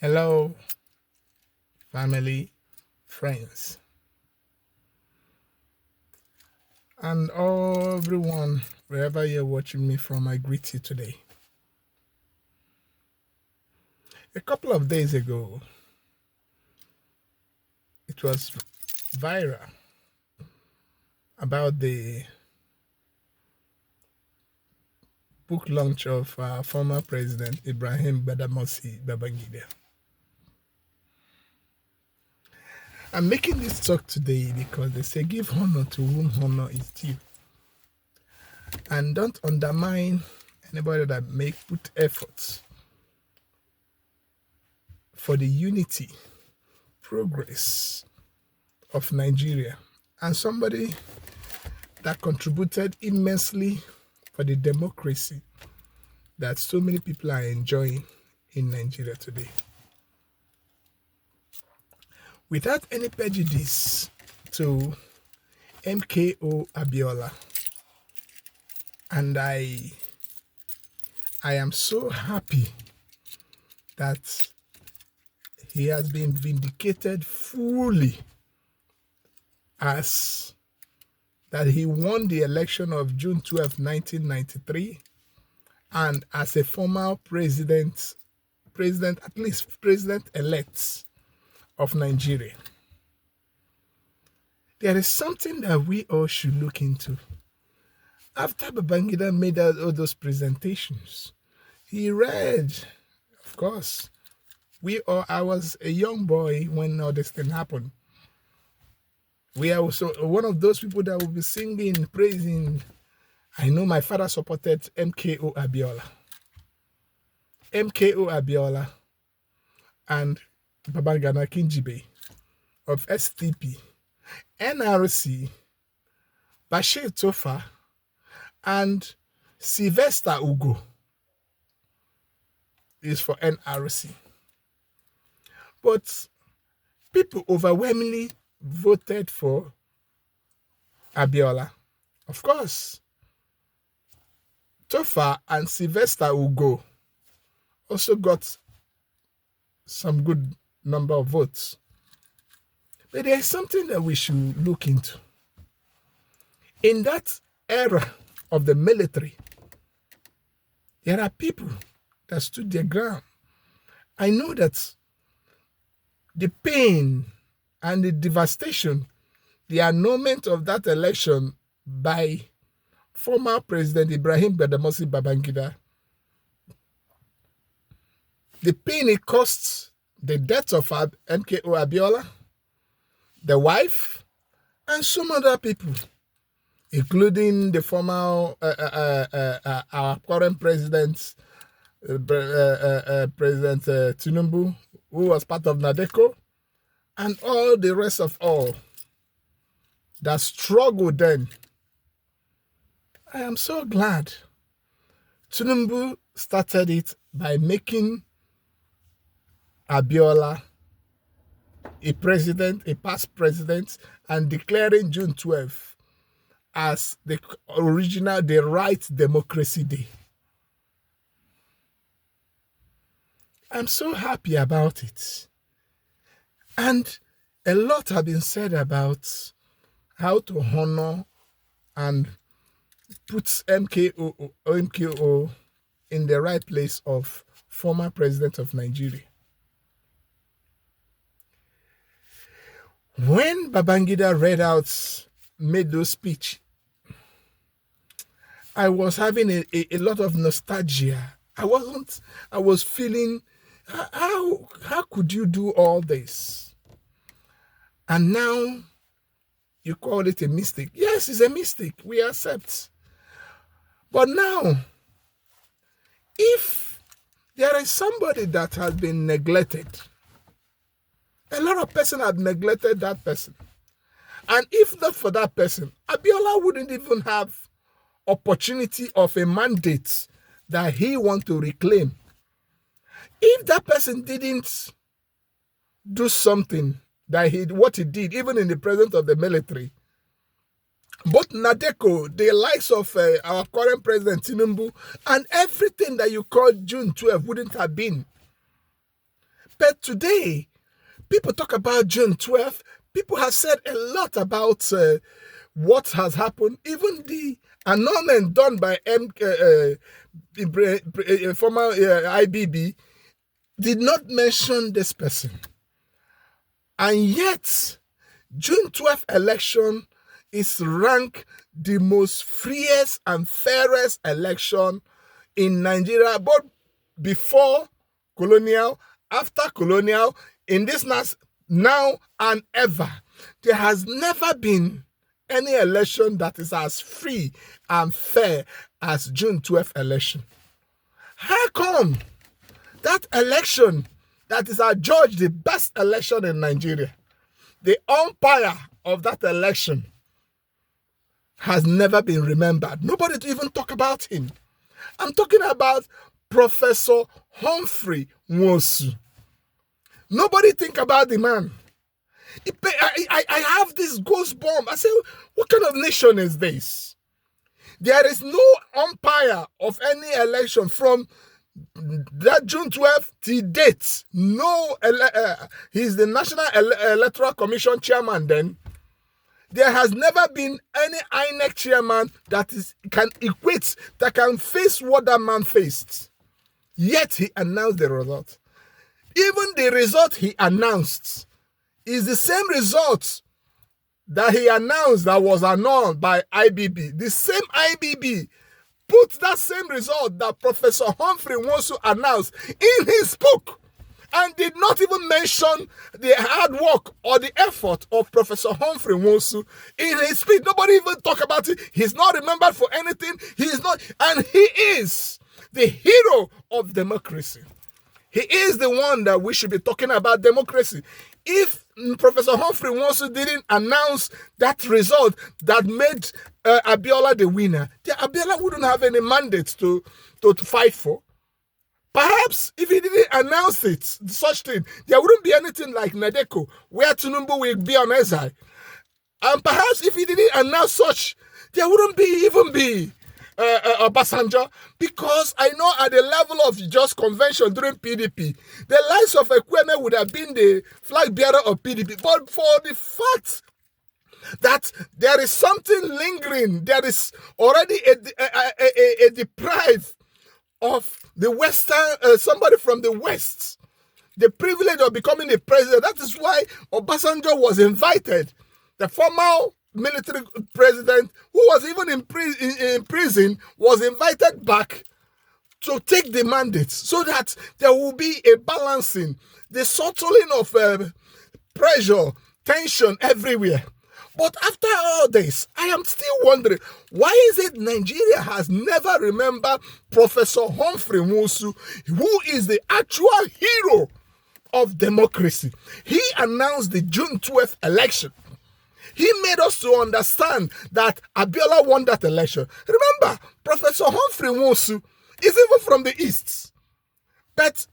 Hello, family, friends, and everyone, wherever you're watching me from, I greet you today. A couple of days ago, it was viral about the book launch of former President Ibrahim Badamasi Babangida. I'm making this talk today because they say give honor to whom honor is due. And don't undermine anybody that put efforts for the unity, progress of Nigeria, and somebody that contributed immensely for the democracy that so many people are enjoying in Nigeria today. Without any prejudice to MKO Abiola, and I am so happy that he has been vindicated fully as that he won the election of June 12, 1993, and as a former president, at least president-elect of Nigeria. There is something that we all should look into. After Babangida made all those presentations, he read, of course, I was a young boy when all this thing happened. We are also one of those people that will be singing, praising. I know my father supported MKO Abiola. MKO Abiola and Babangida Kingibe of SDP, NRC, Bashir Tofa, and Sylvester Ugo is for NRC. But people overwhelmingly voted for Abiola. Of course, Tofa and Sylvester Ugo also got some good number of votes. But there is something that we should look into. In that era of the military, there are people that stood their ground. I know that the pain and the devastation, the annulment of that election by former President Ibrahim Badamasi Babangida, the pain it cost, the death of MKO Abiola, the wife, and some other people, including the former, our current president, President Tinubu, who was part of NADECO, and all the rest of all that struggled then. I am so glad Tinubu started it by making Abiola a president, a past president, and declaring June 12th as the right democracy day. I'm so happy about it. And a lot have been said about how to honor and put MKO in the right place of former president of Nigeria. When Babangida made those speech, I was having a lot of nostalgia. I was feeling, how could you do all this? And now you call it a mistake. Yes, it's a mistake. We accept. But now, if there is somebody that has been neglected, a lot of people have neglected that person. And if not for that person, Abiola wouldn't even have opportunity of a mandate that he wants to reclaim. If that person didn't do something what he did, even in the presence of the military, both NADECO, the likes of our current president Tinubu, and everything that you call June 12 wouldn't have been. But today, people talk about June 12th. People have said a lot about what has happened. Even the announcement done by former IBB did not mention this person. And yet, June 12th election is ranked the most freest and fairest election in Nigeria, both before colonial, after colonial, in this now and ever. There has never been any election that is as free and fair as June 12th election. How come that election that is adjudged the best election in Nigeria, the umpire of that election has never been remembered? Nobody to even talk about him. I'm talking about Professor Humphrey Nwosu. Nobody think about the man. I have this ghost bomb. I say, what kind of nation is this? There is no umpire of any election from that June 12th to date. No, he's the National Electoral Commission chairman then. There has never been any INEC chairman that can equate, that can face what that man faced. Yet he announced the result. Even the result he announced is the same result that he announced that was annulled by IBB. The same IBB put that same result that Professor Humphrey Nwosu announced in his book and did not even mention the hard work or the effort of Professor Humphrey Nwosu in his speech. Nobody even talk about it. He's not remembered for anything. He is not, and he is the hero of democracy. He is the one that we should be talking about democracy. If Professor Humphrey Nwosu didn't announce that result that made Abiola the winner, then Abiola wouldn't have any mandate to fight for. Perhaps if he didn't announce it, such thing, there wouldn't be anything like Nadeko, where Tinubu will be on exile. And perhaps if he didn't announce such, there wouldn't even be Obasanjo, because I know at the level of just convention during PDP, the likes of Ekweme would have been the flag bearer of PDP. But for the fact that there is something lingering, there is already a deprive of the Western, somebody from the West, the privilege of becoming the president. That is why Obasanjo was invited, the former military president who was even in prison was invited back to take the mandate so that there will be a balancing, the settling of pressure, tension everywhere. But after all this, I am still wondering, why is it Nigeria has never remembered Professor Humphrey Nwosu, who is the actual hero of democracy? He announced the June 12th election. He made us to understand that Abiola won that election. Remember, Professor Humphrey Nwosu is even from the East. But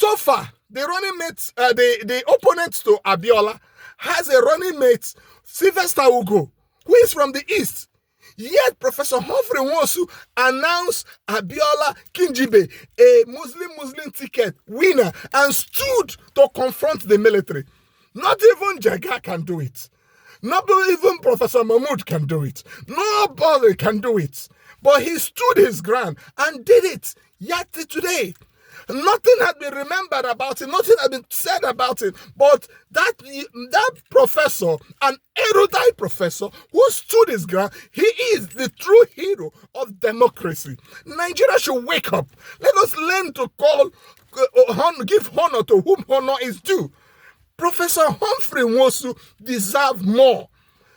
Tofa, the running mate, the opponent to Abiola, has a running mate, Sylvester Ugo, who is from the East. Yet Professor Humphrey Nwosu announced Abiola Kingibe, a Muslim ticket winner, and stood to confront the military. Not even Jaga can do it. Not even Professor Mahmoud can do it. Nobody can do it. But he stood his ground and did it. Yet today, nothing had been remembered about it. Nothing had been said about it. But that professor, an erudite professor who stood his ground, he is the true hero of democracy. Nigeria should wake up. Let us learn to give honor to whom honor is due. Professor Humphrey Nwosu deserves more.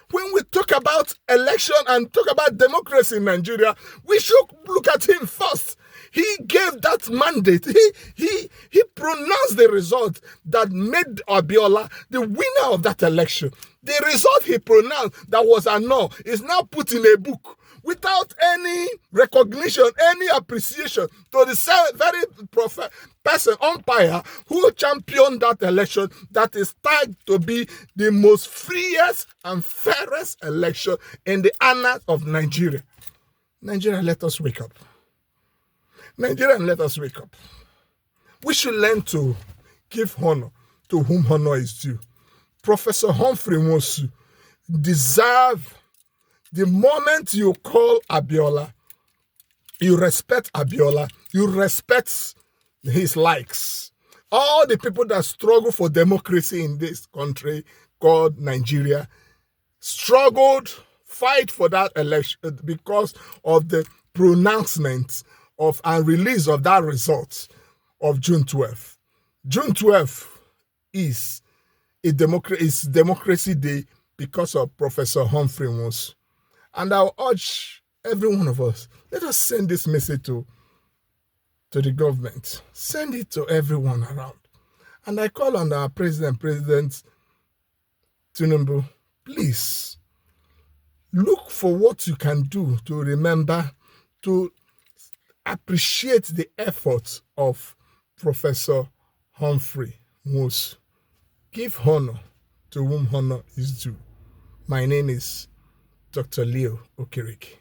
When we talk about election and talk about democracy in Nigeria, we should look at him first. He gave that mandate. He pronounced the result that made Abiola the winner of that election. The result he pronounced that was annulled is now put in a book without any recognition, any appreciation to the very person, umpire, who championed that election that is tagged to be the most freest and fairest election in the annals of Nigeria. Nigeria, let us wake up. Nigeria, let us wake up. We should learn to give honor to whom honor is due. Professor Humphrey Nwosu deserve the moment you call Abiola, you respect Abiola, you respect his likes. All the people that struggle for democracy in this country called Nigeria struggled, fight for that election because of the pronouncement of and release of that result of June 12th. June 12th is Democracy Day because of Professor Humphrey Nwosu. And I'll urge every one of us, let us send this message to the government. Send it to everyone around. And I call on our President Tinubu, please look for what you can do to remember, to appreciate the efforts of Professor Humphrey Nwosu. Give honor to whom honor is due. My name is Dr. Leo Okereke.